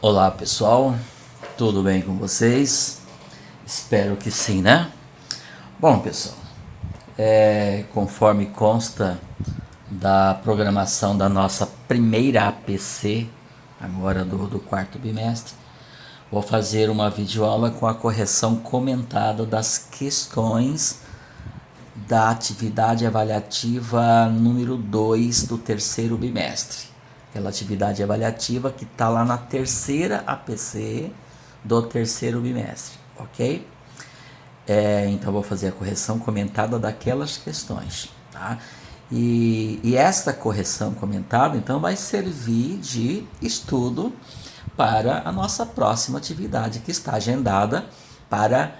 Olá pessoal, tudo bem com vocês? Espero que sim, né? Bom pessoal, conforme consta da programação da nossa primeira APC, agora do quarto bimestre, vou fazer uma videoaula com a correção comentada das questões da atividade avaliativa número 2 do terceiro bimestre. Aquela atividade avaliativa que está lá na terceira APC do terceiro bimestre, ok? Então vou fazer a correção comentada daquelas questões, tá? E esta correção comentada então vai servir de estudo para a nossa próxima atividade que está agendada para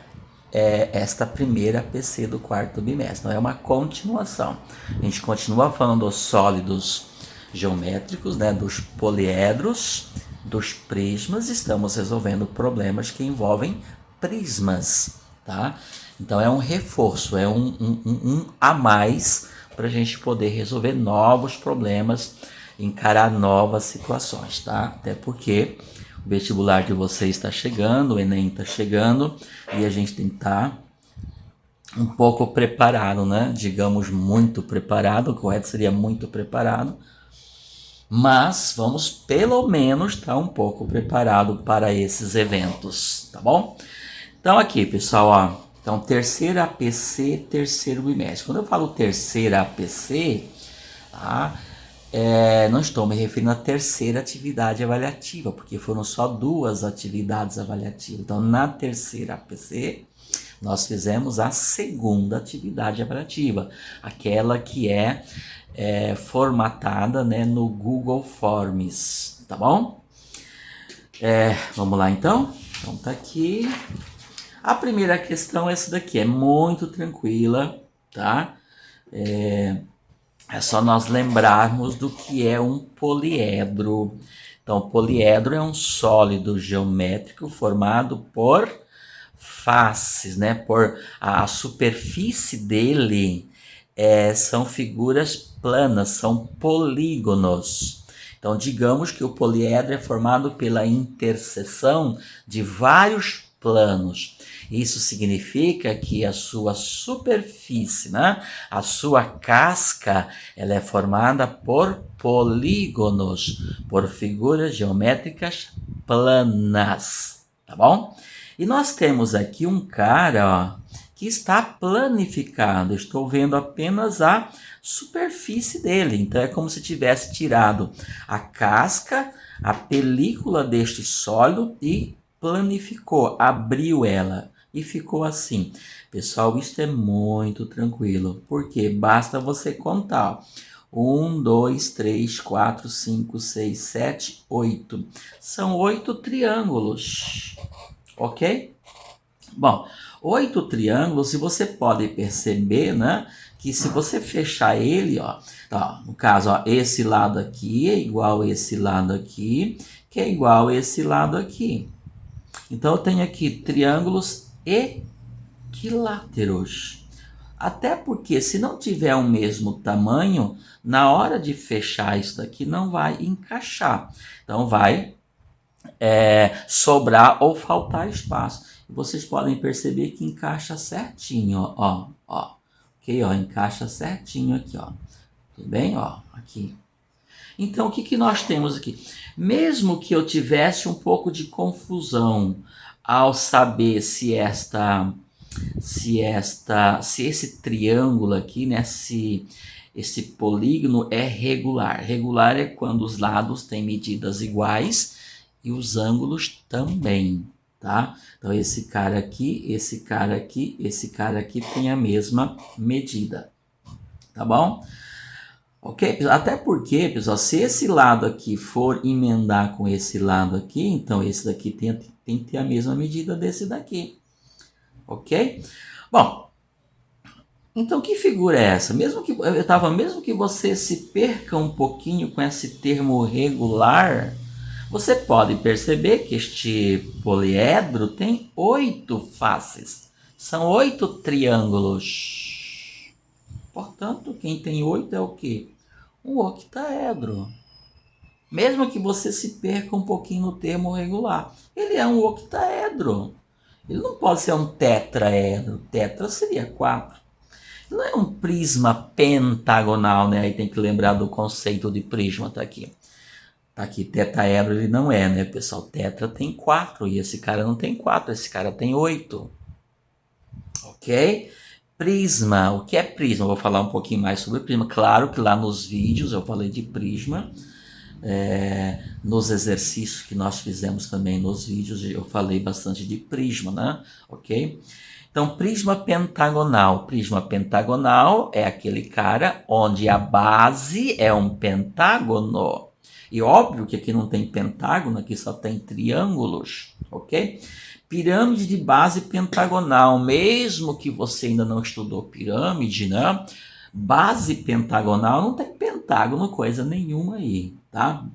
esta primeira PC do quarto bimestre. Então é uma continuação. A gente continua falando dos sólidos geométricos, né, dos poliedros, dos prismas. Estamos resolvendo problemas que envolvem prismas, tá? Então é um reforço, é um a mais para a gente poder resolver novos problemas, encarar novas situações, tá? Até porque o vestibular de vocês está chegando, o Enem está chegando e a gente tem que estar um pouco preparado, né? Digamos muito preparado, o correto seria muito preparado, mas vamos pelo menos estar um pouco preparado para esses eventos, tá bom? Então aqui, pessoal, ó, então terceira APC, terceiro bimestre. Quando eu falo terceira APC, tá? Não estou me referindo à terceira atividade avaliativa, porque foram só 2 atividades avaliativas. Então, na terceira APC, nós fizemos a segunda atividade avaliativa, aquela que é formatada, né, no Google Forms, tá bom? Vamos lá então? Então tá aqui. A primeira questão é essa daqui, é muito tranquila, tá? É só nós lembrarmos do que é um poliedro. Então, o poliedro é um sólido geométrico formado por faces, né? Por a superfície dele são figuras planas, são polígonos. Então, digamos que o poliedro é formado pela interseção de vários planos. Isso significa que a sua superfície, né, a sua casca, ela é formada por polígonos, por figuras geométricas planas, tá bom? E nós temos aqui um cara, ó, que está planificado. Estou vendo apenas a superfície dele. Então é como se tivesse tirado a casca, a película deste sólido e planificou, abriu ela e ficou assim. Pessoal, isso é muito tranquilo, porque basta você contar. 1, 2, 3, 4, 5, 6, 7, 8. São 8 triângulos, ok? Bom, 8 triângulos, e você pode perceber, né, que se você fechar ele, ó, tá, no caso, ó, esse lado aqui é igual a esse lado aqui, que é igual a esse lado aqui. Então eu tenho aqui triângulos equiláteros. Até porque se não tiver o mesmo tamanho, na hora de fechar isso daqui não vai encaixar. Então vai sobrar ou faltar espaço. E vocês podem perceber que encaixa certinho, ó. Ok, ó, encaixa certinho aqui, ó. Tudo bem, ó, aqui. Então, o que, que nós temos aqui? Mesmo que eu tivesse um pouco de confusão ao saber se esse triângulo aqui, né, se esse polígono é regular. Regular é quando os lados têm medidas iguais e os ângulos também, tá? Então esse cara aqui, esse cara aqui, esse cara aqui tem a mesma medida, tá bom? Ok? Até porque, pessoal, se esse lado aqui for emendar com esse lado aqui, então esse daqui tem que ter a mesma medida desse daqui, ok? Bom, então que figura é essa? Mesmo que você se perca um pouquinho com esse termo regular, você pode perceber que este poliedro tem 8 faces. São 8 triângulos. Portanto, quem tem 8 é o quê? Um octaedro. Mesmo que você se perca um pouquinho no termo regular. Ele é um octaedro. Ele não pode ser um tetraedro. Tetra seria 4. Não é um prisma pentagonal, né? Aí tem que lembrar do conceito de prisma, tá aqui. Tá aqui, tetraedro ele não é, né, pessoal? Tetra tem 4 e esse cara não tem 4, esse cara tem 8. Ok? Prisma, o que é prisma? Eu vou falar um pouquinho mais sobre prisma. Claro que lá nos vídeos eu falei de prisma. Nos exercícios que nós fizemos também nos vídeos eu falei bastante de prisma, né? Ok? Então, prisma pentagonal. Prisma pentagonal é aquele cara onde a base é um pentágono. E óbvio que aqui não tem pentágono, aqui só tem triângulos, ok? Pirâmide de base pentagonal. Mesmo que você ainda não estudou pirâmide, né? Base pentagonal não tem pentágono, coisa nenhuma aí, tá?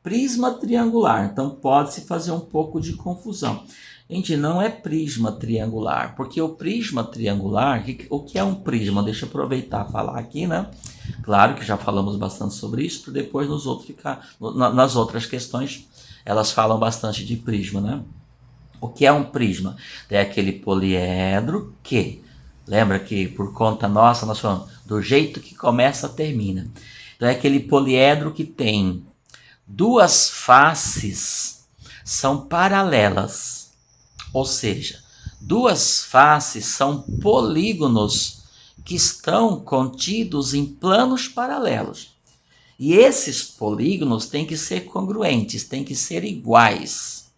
Prisma triangular. Então, pode-se fazer um pouco de confusão. Gente, não é prisma triangular, porque o prisma triangular, o que é um prisma? Deixa eu aproveitar e falar aqui, né? Claro que já falamos bastante sobre isso, para depois nas outras questões, elas falam bastante de prisma, né? O que é um prisma? É aquele poliedro que, lembra que por conta nossa, nós falamos do jeito que começa, termina. Então é aquele poliedro que tem duas faces, são paralelas. Ou seja, duas faces são polígonos que estão contidos em planos paralelos. E esses polígonos têm que ser congruentes, têm que ser iguais.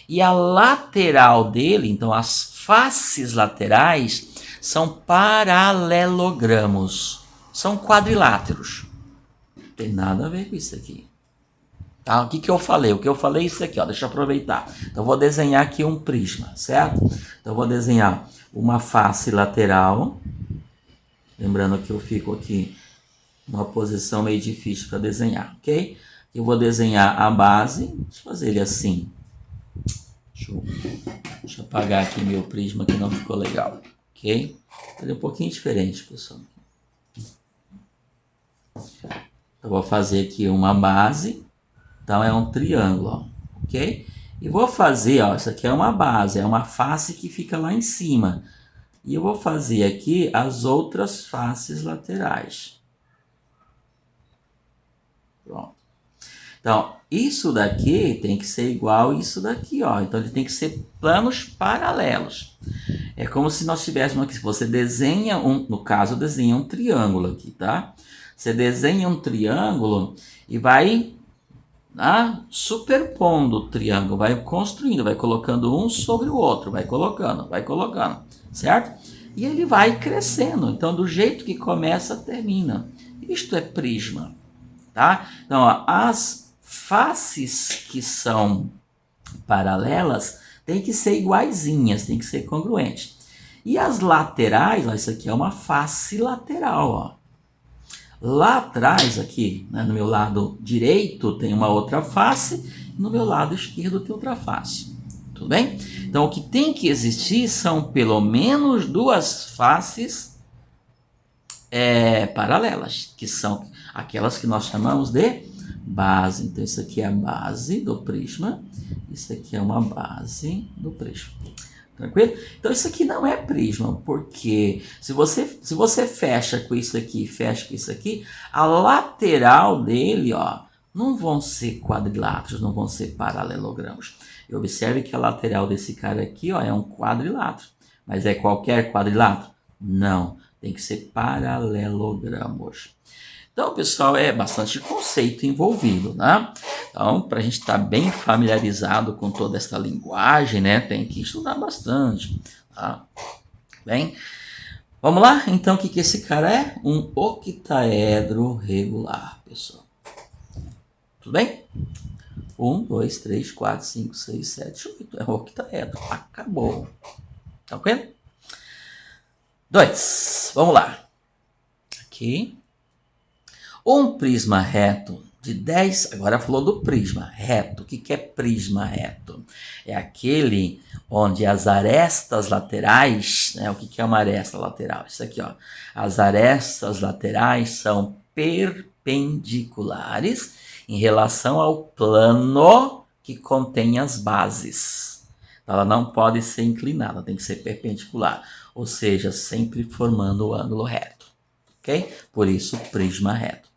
E a lateral dele, então as faces laterais, são paralelogramos, são quadriláteros. Não tem nada a ver com isso aqui. Tá? O que eu falei? O que eu falei é isso aqui, ó. Deixa eu aproveitar. Então, eu vou desenhar aqui um prisma, certo? Então, eu vou desenhar uma face lateral. Lembrando que eu fico aqui numa posição meio difícil para desenhar, ok? Eu vou desenhar a base. Deixa eu fazer ele assim. Deixa eu apagar aqui meu prisma que não ficou legal, ok? Ele é um pouquinho diferente, pessoal. Eu vou fazer aqui uma base. Então, é um triângulo, ó, ok? E vou fazer, ó, isso aqui é uma base, é uma face que fica lá em cima. E eu vou fazer aqui as outras faces laterais. Pronto. Então, isso daqui tem que ser igual a isso daqui, ó. Então, ele tem que ser planos paralelos. É como se nós tivéssemos aqui, se você desenha no caso, desenha um triângulo aqui, tá? Você desenha um triângulo e vai superpondo o triângulo, vai construindo, vai colocando um sobre o outro, vai colocando, certo? E ele vai crescendo. Então, do jeito que começa, termina. Isto é prisma, tá? Então, ó, as faces que são paralelas têm que ser iguaizinhas, têm que ser congruentes. E as laterais, ó, isso aqui é uma face lateral, ó. Lá atrás, aqui, né, no meu lado direito, tem uma outra face, no meu lado esquerdo tem outra face. Tudo bem? Então, o que tem que existir são pelo menos duas faces paralelas, que são aquelas que nós chamamos de base. Então, isso aqui é a base do prisma, isso aqui é uma base do prisma. Tranquilo? Então, isso aqui não é prisma, porque se você fecha com isso aqui, fecha com isso aqui, a lateral dele, ó, não vão ser quadriláteros, não vão ser paralelogramos. E observe que a lateral desse cara aqui, ó, é um quadrilátero. Mas é qualquer quadrilátero? Não, tem que ser paralelogramos. Então, pessoal, é bastante conceito envolvido, né? Então, para a gente estar bem familiarizado com toda essa linguagem, né, tem que estudar bastante, tá? Bem, vamos lá? Então, o que esse cara é? Um octaedro regular, pessoal. Tudo bem? 1, 2, 3, 4, 5, 6, 7, 8. É um octaedro. Acabou. Tá ok? 2. Vamos lá. Aqui. Um prisma reto de 10, agora falou do prisma reto. O que é prisma reto? É aquele onde as arestas laterais, né? O que é uma aresta lateral? Isso aqui, ó. As arestas laterais são perpendiculares em relação ao plano que contém as bases. Ela não pode ser inclinada, tem que ser perpendicular, ou seja, sempre formando o ângulo reto, ok? Por isso, prisma reto.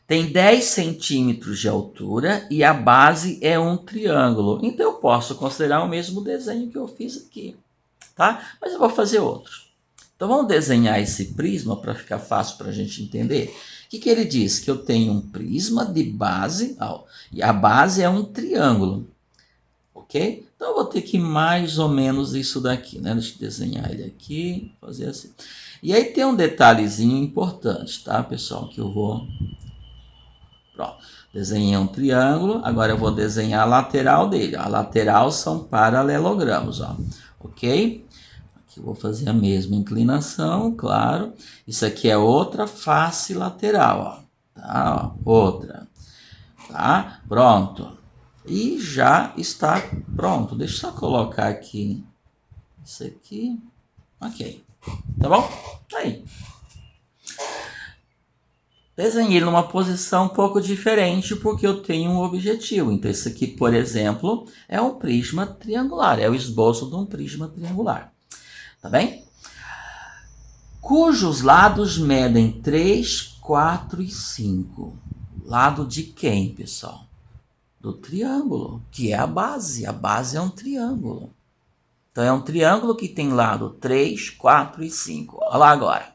Tem 10 centímetros de altura e a base é um triângulo. Então, eu posso considerar o mesmo desenho que eu fiz aqui, tá? Mas eu vou fazer outro. Então, vamos desenhar esse prisma para ficar fácil para a gente entender. O que ele diz? Que eu tenho um prisma de base, e a base é um triângulo, ok? Então, eu vou ter que mais ou menos isso daqui, né? Deixa eu desenhar ele aqui, fazer assim. E aí tem um detalhezinho importante, tá, pessoal? Que eu vou... Pronto, desenhei um triângulo, agora eu vou desenhar a lateral dele. A lateral são paralelogramos, ó, ok? Aqui eu vou fazer a mesma inclinação, claro. Isso aqui é outra face lateral, ó, tá? Ó, outra, tá? Pronto. E já está pronto. Deixa eu só colocar aqui isso aqui, ok, tá bom? Aí. Desenhei numa posição um pouco diferente porque eu tenho um objetivo. Então, isso aqui, por exemplo, é um prisma triangular. É o esboço de um prisma triangular. Tá bem? Cujos lados medem 3, 4 e 5. Lado de quem, pessoal? Do triângulo, que é a base. A base é um triângulo. Então, é um triângulo que tem lado 3, 4 e 5. Olha lá agora.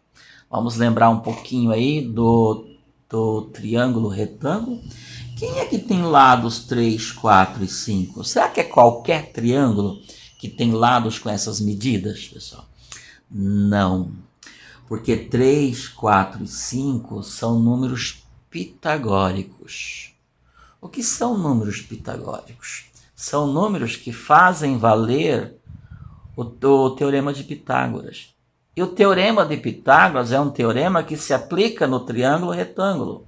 Vamos lembrar um pouquinho aí do triângulo retângulo. Quem é que tem lados 3, 4 e 5? Será que é qualquer triângulo que tem lados com essas medidas, pessoal? Não. Porque 3, 4 e 5 são números pitagóricos. O que são números pitagóricos? São números que fazem valer o teorema de Pitágoras. E o teorema de Pitágoras é um teorema que se aplica no triângulo retângulo.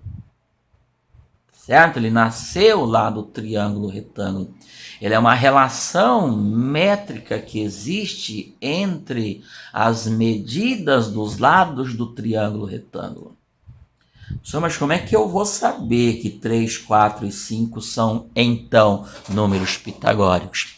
Certo? Ele nasceu lá do triângulo retângulo. Ele é uma relação métrica que existe entre as medidas dos lados do triângulo retângulo. Mas como é que eu vou saber que 3, 4 e 5 são, então, números pitagóricos?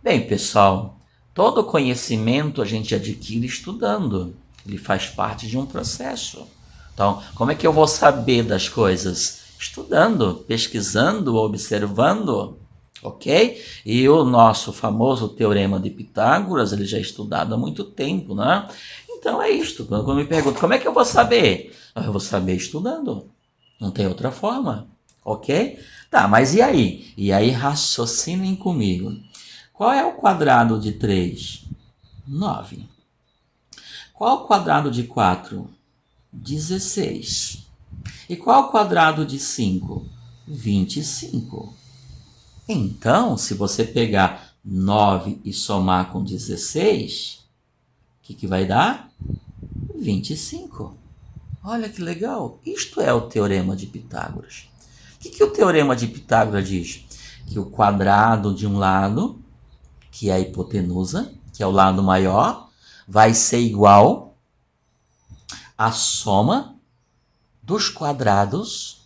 Bem, pessoal, todo conhecimento a gente adquire estudando. Ele faz parte de um processo. Então, como é que eu vou saber das coisas? Estudando, pesquisando, observando, ok? E o nosso famoso teorema de Pitágoras, ele já é estudado há muito tempo, né? Então é isto. Quando me perguntam, como é que eu vou saber? Eu vou saber estudando. Não tem outra forma, ok? Tá, mas e aí? E aí raciocinem comigo. Qual é o quadrado de 3? 9. Qual o quadrado de 4? 16. E qual o quadrado de 5? 25. Então, se você pegar 9 e somar com 16, o que vai dar? 25. Olha que legal. Isto é o teorema de Pitágoras. O que o teorema de Pitágoras diz? Que o quadrado de um lado, que é a hipotenusa, que é o lado maior, vai ser igual à soma dos quadrados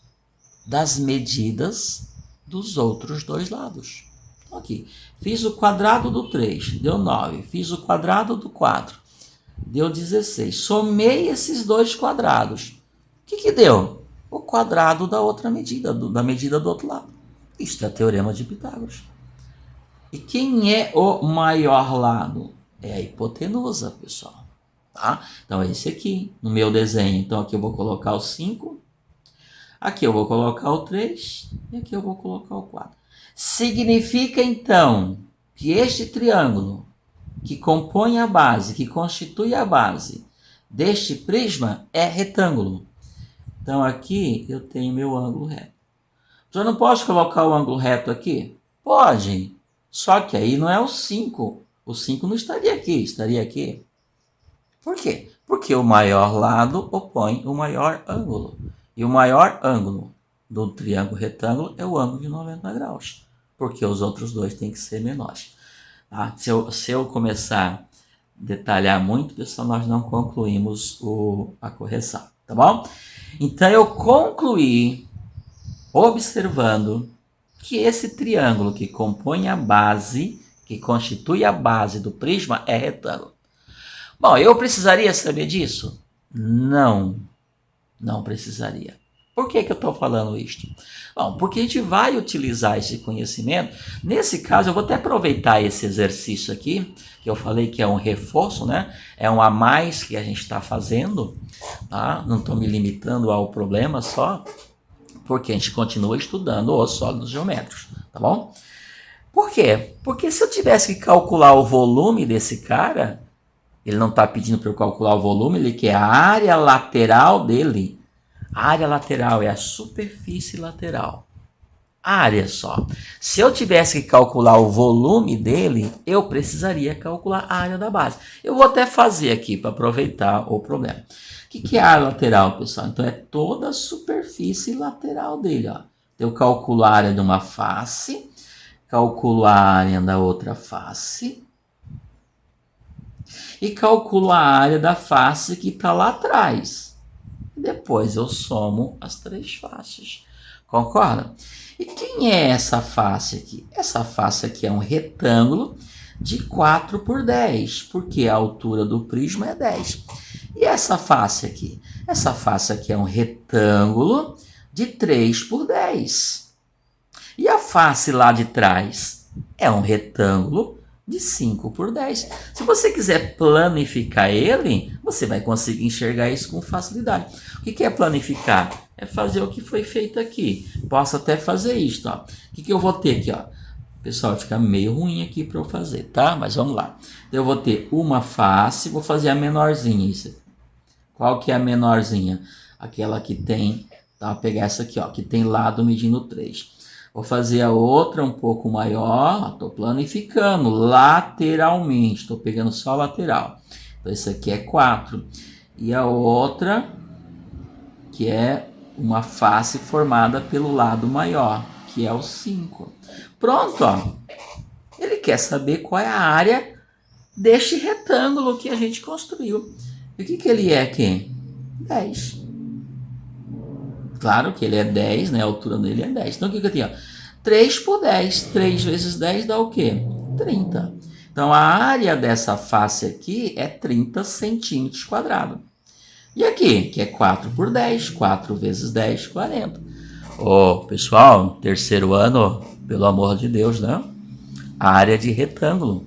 das medidas dos outros dois lados. Aqui, fiz o quadrado do 3, deu 9. Fiz o quadrado do 4, deu 16. Somei esses dois quadrados. O que deu? O quadrado da outra medida, da medida do outro lado. Isto é o teorema de Pitágoras. E quem é o maior lado? É a hipotenusa, pessoal. Tá? Então, é esse aqui, no meu desenho. Então, aqui eu vou colocar o 5. Aqui eu vou colocar o 3. E aqui eu vou colocar o 4. Significa, então, que este triângulo, que compõe a base, que constitui a base deste prisma, é retângulo. Então, aqui eu tenho meu ângulo reto. Eu não posso colocar o ângulo reto aqui? Pode. Só que aí não é o 5. O 5 não estaria aqui, estaria aqui. Por quê? Porque o maior lado opõe o maior ângulo. E o maior ângulo do triângulo retângulo é o ângulo de 90 graus. Porque os outros dois têm que ser menores. Tá? Se eu começar a detalhar muito, pessoal, nós não concluímos a correção. Tá bom? Então, eu concluí observando que esse triângulo que compõe a base, que constitui a base do prisma, é retângulo. Bom, eu precisaria saber disso? Não, não precisaria. Por que eu estou falando isto? Bom, porque a gente vai utilizar esse conhecimento. Nesse caso, eu vou até aproveitar esse exercício aqui, que eu falei que é um reforço, né? É um a mais que a gente está fazendo, tá? Não estou me limitando ao problema só, porque a gente continua estudando os sólidos geométricos, tá bom? Por quê? Porque se eu tivesse que calcular o volume desse cara, ele não está pedindo para eu calcular o volume, ele quer a área lateral dele. A área lateral é a superfície lateral. A área só. Se eu tivesse que calcular o volume dele, eu precisaria calcular a área da base. Eu vou até fazer aqui para aproveitar o problema. O que é a área lateral, pessoal? Então é toda a superfície lateral dele. Ó. Eu calculo a área de uma face, calculo a área da outra face e calculo a área da face que está lá atrás. Depois eu somo as três faces. Concorda? E quem é essa face aqui? Essa face aqui é um retângulo de 4 por 10, porque a altura do prisma é 10. E essa face aqui? Essa face aqui é um retângulo de 3 por 10. E a face lá de trás é um retângulo de 5 por 10. Se você quiser planificar ele, você vai conseguir enxergar isso com facilidade. O que é planificar? É fazer o que foi feito aqui. Posso até fazer isto. Ó. O que eu vou ter aqui? Ó? Pessoal, fica meio ruim aqui para eu fazer, tá? Mas vamos lá. Eu vou ter uma face, vou fazer a menorzinha. Isso. Qual que é a menorzinha? Aquela que tem, tá? Vou pegar essa aqui, ó, que tem lado medindo 3. Vou fazer a outra um pouco maior, estou planificando lateralmente, estou pegando só lateral. Então, esse aqui é 4. E a outra, que é uma face formada pelo lado maior, que é o 5. Pronto, ó. Ele quer saber qual é a área deste retângulo que a gente construiu. E o que ele é aqui? 10. Claro que ele é 10, né? A altura dele é 10. Então, o que eu tenho? 3 por 10. 3 vezes 10 dá o quê? 30. Então, a área dessa face aqui é 30 centímetros quadrados. E aqui, que é 4 por 10. 4 vezes 10, 40. Ô, pessoal, terceiro ano, pelo amor de Deus, né? A área de retângulo.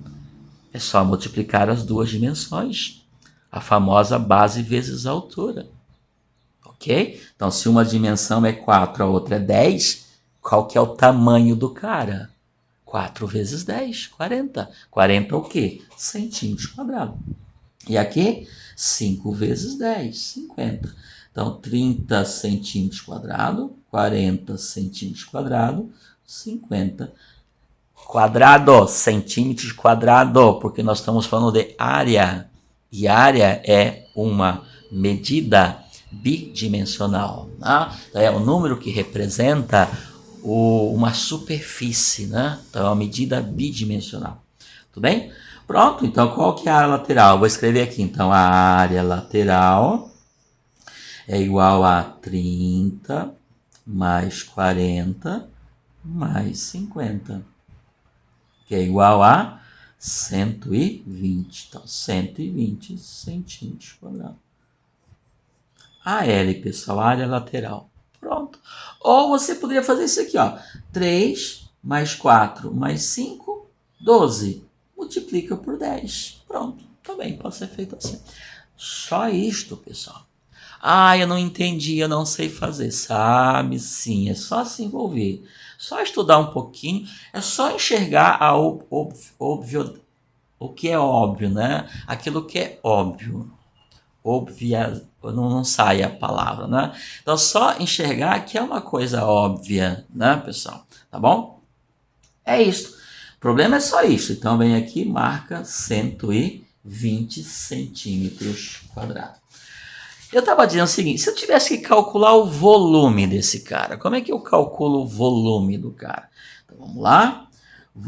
É só multiplicar as duas dimensões. A famosa base vezes a altura. Ok? Então, se uma dimensão é 4, a outra é 10, qual que é o tamanho do cara? 4 vezes 10, 40. 40 é o quê? Centímetros quadrados. E aqui, 5 vezes 10, 50. Então, 30 centímetros quadrados, 40 centímetros quadrados, 50 quadrado, centímetros quadrado, porque nós estamos falando de área. E área é uma medida bidimensional. Né? Então, é o número que representa uma superfície. Né? Então, é uma medida bidimensional. Tudo bem? Pronto, então qual que é a área lateral? Vou escrever aqui, então, a área lateral é igual a 30 mais 40 mais 50, que é igual a 120. Então, 120 centímetros quadrados. A L, pessoal, a área lateral. Pronto. Ou você poderia fazer isso aqui, ó. 3 mais 4 mais 5, 12. Multiplica por 10. Pronto. Também pode ser feito assim. Só isto, pessoal. Ah, eu não entendi, eu não sei fazer. Sabe sim, é só se envolver. Só estudar um pouquinho, é só enxergar o que é óbvio, né? Aquilo que é óbvio. Óbvia, não sai a palavra, né? Então, só enxergar que é uma coisa óbvia, né, pessoal? Tá bom? É isso. O problema é só isso. Então, vem aqui, marca 120 centímetros quadrados. Eu estava dizendo o seguinte, se eu tivesse que calcular o volume desse cara, como é que eu calculo o volume do cara? Então, vamos lá.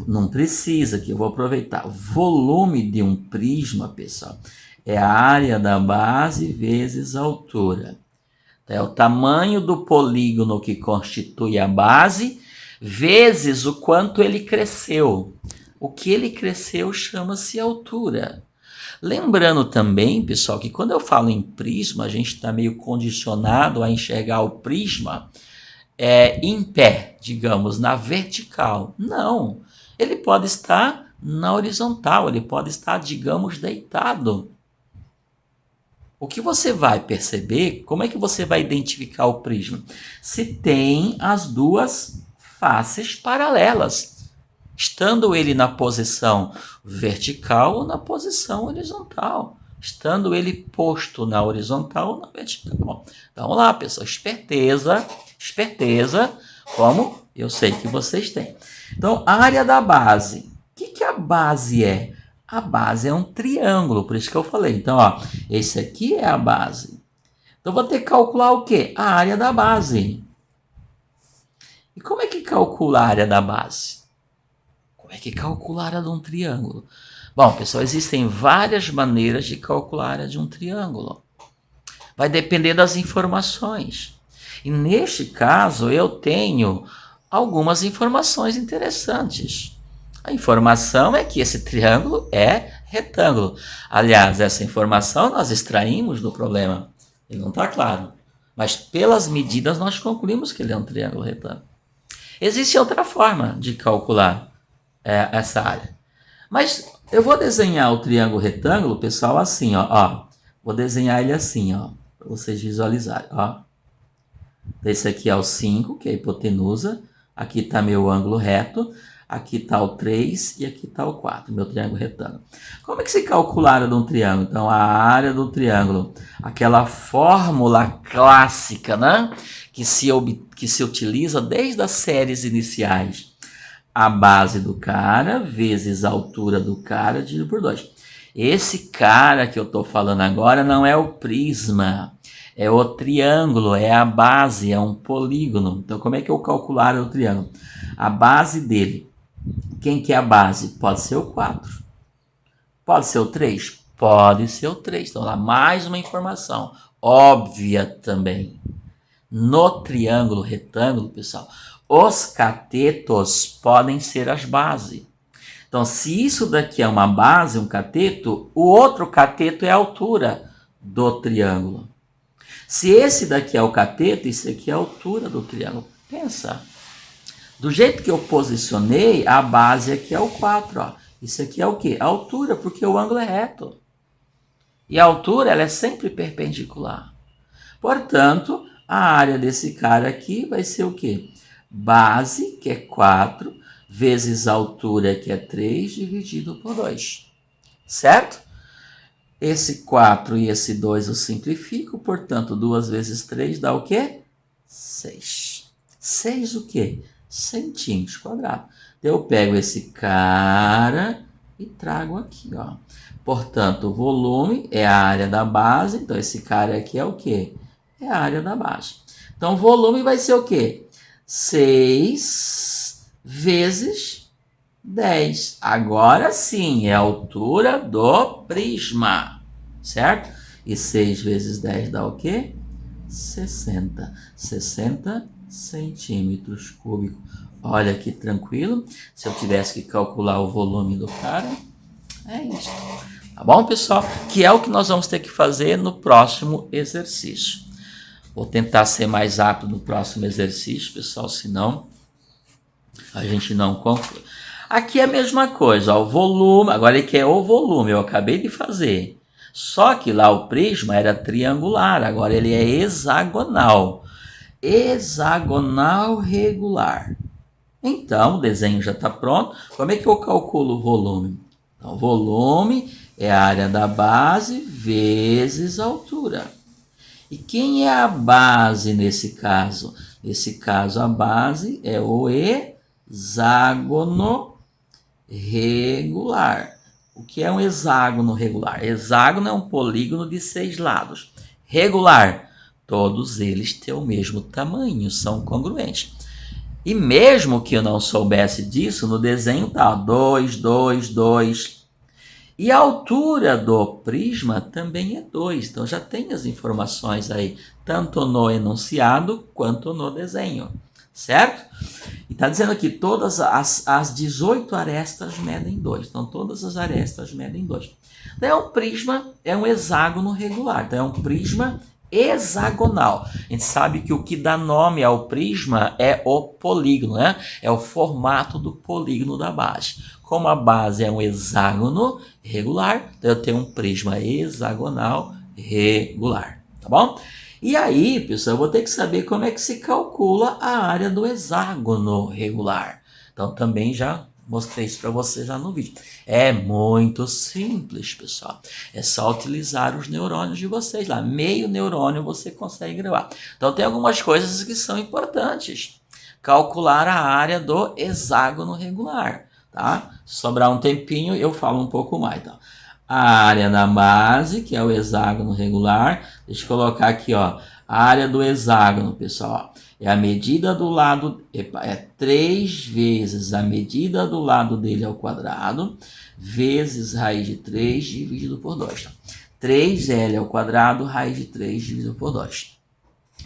Não precisa, que eu vou aproveitar. Volume de um prisma, pessoal, é a área da base vezes a altura. É o tamanho do polígono que constitui a base, vezes o quanto ele cresceu. O que ele cresceu chama-se altura. Lembrando também, pessoal, que quando eu falo em prisma, a gente está meio condicionado a enxergar o prisma em pé, digamos, na vertical. Não, ele pode estar na horizontal, ele pode estar, digamos, deitado. O que você vai perceber, como é que você vai identificar o prisma? Se tem as duas faces paralelas, estando ele na posição vertical ou na posição horizontal, estando ele posto na horizontal ou na vertical. Então, vamos lá, pessoal, esperteza, como eu sei que vocês têm. Então, a área da base. O que a base é? A base é um triângulo, por isso que eu falei. Então, ó, esse aqui é a base. Então, vou ter que calcular o quê? A área da base. E como é que calcula a área da base? Como é que calcula a área de um triângulo? Bom, pessoal, existem várias maneiras de calcular a área de um triângulo. Vai depender das informações. E neste caso, eu tenho algumas informações interessantes. A informação é que esse triângulo é retângulo. Aliás, essa informação nós extraímos do problema. Ele não está claro. Mas pelas medidas nós concluímos que ele é um triângulo retângulo. Existe outra forma de calcular essa área. Mas eu vou desenhar o triângulo retângulo, pessoal, assim, ó. Vou desenhar ele assim, ó, para vocês visualizarem, ó. Esse aqui é o 5, que é a hipotenusa. Aqui está meu ângulo reto. Aqui está o 3 e aqui está o 4, meu triângulo retângulo. Como é que se calcula a área de um triângulo? Então, a área do triângulo, aquela fórmula clássica, né? Que se utiliza desde as séries iniciais. A base do cara vezes a altura do cara dividido por 2. Esse cara que eu estou falando agora não é o prisma, é o triângulo, é a base, é um polígono. Então, como é que eu calculo a área do triângulo? A base dele. Quem que é a base? Pode ser o 4. Pode ser o 3? Pode ser o 3. Então, lá mais uma informação óbvia também. No triângulo retângulo, pessoal, os catetos podem ser as bases. Então, se isso daqui é uma base, um cateto, o outro cateto é a altura do triângulo. Se esse daqui é o cateto, isso aqui é a altura do triângulo. Pensa. Do jeito que eu posicionei, a base aqui é o 4. Ó. Isso aqui é o quê? A altura, porque o ângulo é reto. E a altura ela é sempre perpendicular. Portanto, a área desse cara aqui vai ser o quê? Base, que é 4, vezes a altura, que é 3, dividido por 2. Certo? Esse 4 e esse 2 eu simplifico, portanto, 2 vezes 3 dá o quê? 6. 6 o quê? Centímetros quadrados. Eu pego esse cara e trago aqui, ó. Portanto, o volume é a área da base, então esse cara aqui é o quê? É a área da base. Então, o volume vai ser o quê? 6 vezes 10. Agora sim, é a altura do prisma, certo? E 6 vezes 10 dá o quê? 60. 60 centímetros cúbicos. Olha que tranquilo. Se eu tivesse que calcular o volume do cara, é isso. Tá bom, pessoal? Que é o que nós vamos ter que fazer no próximo exercício. Vou tentar ser mais rápido no próximo exercício, pessoal, senão a gente não conclui. Aqui é a mesma coisa, ó, o volume, agora ele quer o volume, eu acabei de fazer. Só que lá o prisma era triangular, agora ele é hexagonal. Hexagonal regular. Então, o desenho já está pronto. Como é que eu calculo o volume? Então, o volume é a área da base vezes a altura. E quem é a base nesse caso? Nesse caso, a base é o hexágono regular. O que é um hexágono regular? Hexágono é um polígono de 6 lados. Regular, todos eles têm o mesmo tamanho, são congruentes. E mesmo que eu não soubesse disso, no desenho tá 2, 2, 2. E a altura do prisma também é 2. Então já tem as informações aí, tanto no enunciado quanto no desenho. Certo? E está dizendo aqui, todas as 18 arestas medem 2. Então todas as arestas medem 2. Então, um prisma é um hexágono regular. Então, é um prisma hexagonal. A gente sabe que o que dá nome ao prisma é o polígono, né? É o formato do polígono da base. Como a base é um hexágono regular, então eu tenho um prisma hexagonal regular, tá bom? E aí, pessoal, eu vou ter que saber como é que se calcula a área do hexágono regular. Então, também já mostrei isso para vocês lá no vídeo. É muito simples, pessoal. É só utilizar os neurônios de vocês lá. Meio neurônio você consegue gravar. Então, tem algumas coisas que são importantes. Calcular a área do hexágono regular, tá? Se sobrar um tempinho, eu falo um pouco mais, então. A área da base, que é o hexágono regular. Deixa eu colocar aqui, ó, a área do hexágono, pessoal. É a medida do lado, é 3 vezes a medida do lado dele ao quadrado, vezes raiz de 3 dividido por 2. Tá? 3L ao quadrado, raiz de 3 dividido por 2.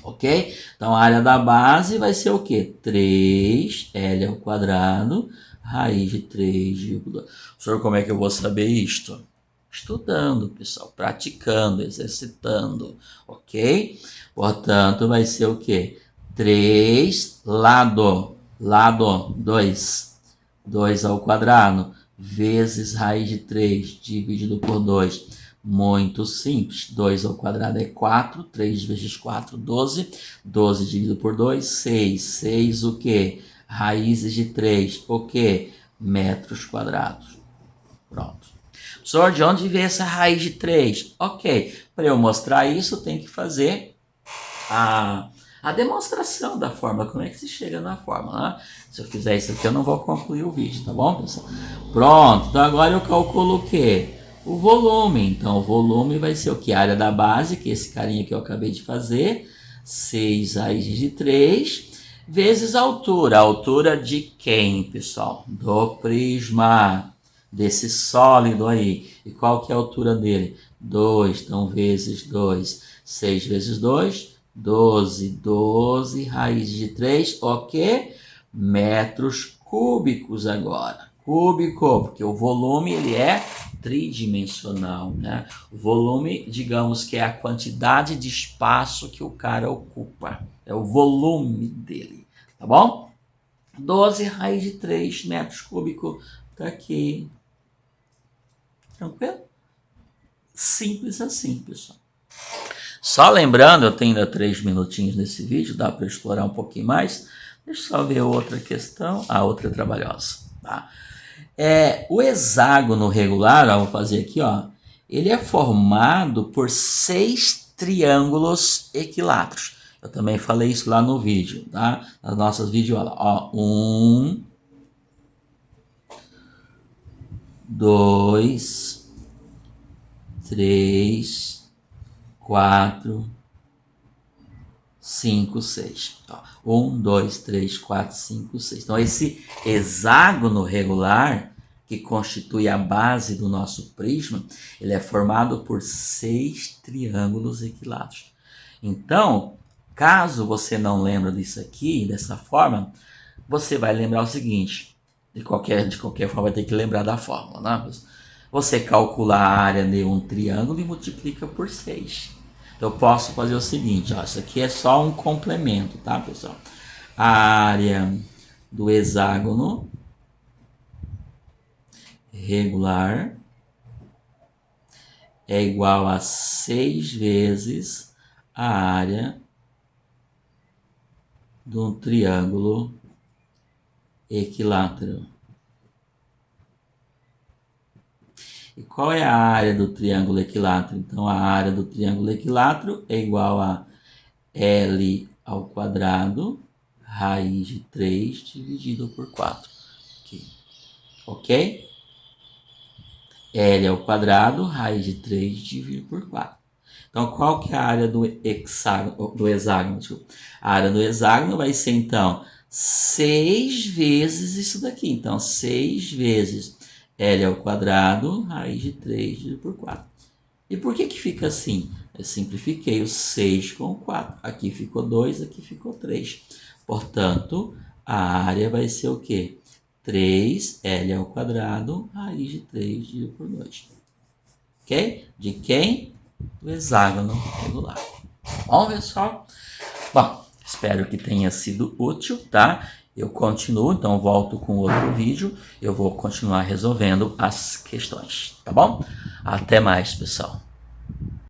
Ok? Então, a área da base vai ser o quê? 3L ao quadrado, raiz de 3 dividido por 2. Senhor, como é que eu vou saber isto? Estudando, pessoal, praticando, exercitando, ok? Portanto, vai ser o quê? 3 lado 2, 2 ao quadrado, vezes raiz de 3 dividido por 2. Muito simples. 2 ao quadrado é 4, 3 vezes 4, 12. 12 dividido por 2, 6. 6 o quê? Raízes de 3, o quê? Metros quadrados. Pronto. Professor, de onde veio essa raiz de 3? Ok, para eu mostrar isso, eu tenho que fazer a demonstração da fórmula, como é que se chega na fórmula, né? Se eu fizer isso aqui, eu não vou concluir o vídeo, tá bom, pessoal? Pronto, então agora eu calculo o quê? O volume. Então, o volume vai ser o que? A área da base, que é esse carinha que eu acabei de fazer, 6 raiz de 3, vezes a altura. A altura de quem, pessoal? Do prisma. Desse sólido aí. E qual que é a altura dele? 2, então vezes 2. 6 vezes 2, 12. 12 raiz de 3, ok? Metros cúbicos agora. Cúbico, porque o volume ele é tridimensional, né? O volume, digamos que é a quantidade de espaço que o cara ocupa. É o volume dele, tá bom? 12 raiz de 3 metros cúbicos, tá aqui. Tranquilo? Simples assim, pessoal. Só lembrando, eu tenho ainda 3 minutinhos nesse vídeo, dá para explorar um pouquinho mais. Deixa eu só ver outra questão. A outra é trabalhosa. Tá? O hexágono regular, ó, vou fazer aqui, ó, ele é formado por 6 triângulos equiláteros. Eu também falei isso lá no vídeo, tá? Nas nossas videoaulas. Ó, 1, 2, 3, 4, 5, 6. 1, 2, 3, 4, 5, 6. Então, esse hexágono regular, que constitui a base do nosso prisma, ele é formado por 6 triângulos equiláteros. Então, caso você não lembre disso aqui, dessa forma, você vai lembrar o seguinte: de qualquer forma, vai ter que lembrar da fórmula, né? Você calcula a área de um triângulo e multiplica por 6. Então, eu posso fazer o seguinte, ó, isso aqui é só um complemento, tá, pessoal? A área do hexágono regular é igual a 6 vezes a área de um triângulo equilátero. E qual é a área do triângulo equilátero? Então, a área do triângulo equilátero é igual a L ao quadrado, raiz de 3 dividido por 4. Aqui. Ok? L ao quadrado, raiz de 3 dividido por 4. Então, qual que é a área do hexágono? A área do hexágono vai ser, então, 6 vezes isso daqui. Então, 6 vezes L ao quadrado, raiz de 3 dividido por 4. E por que fica assim? Eu simplifiquei o 6 com o 4. Aqui ficou 2, aqui ficou 3. Portanto, a área vai ser o quê? 3L ao quadrado, raiz de 3 dividido por 2. Ok? De quem? Do hexágono regular. Bom, pessoal? Bom, espero que tenha sido útil, tá? Eu continuo, então volto com outro vídeo. Eu vou continuar resolvendo as questões, tá bom? Até mais, pessoal.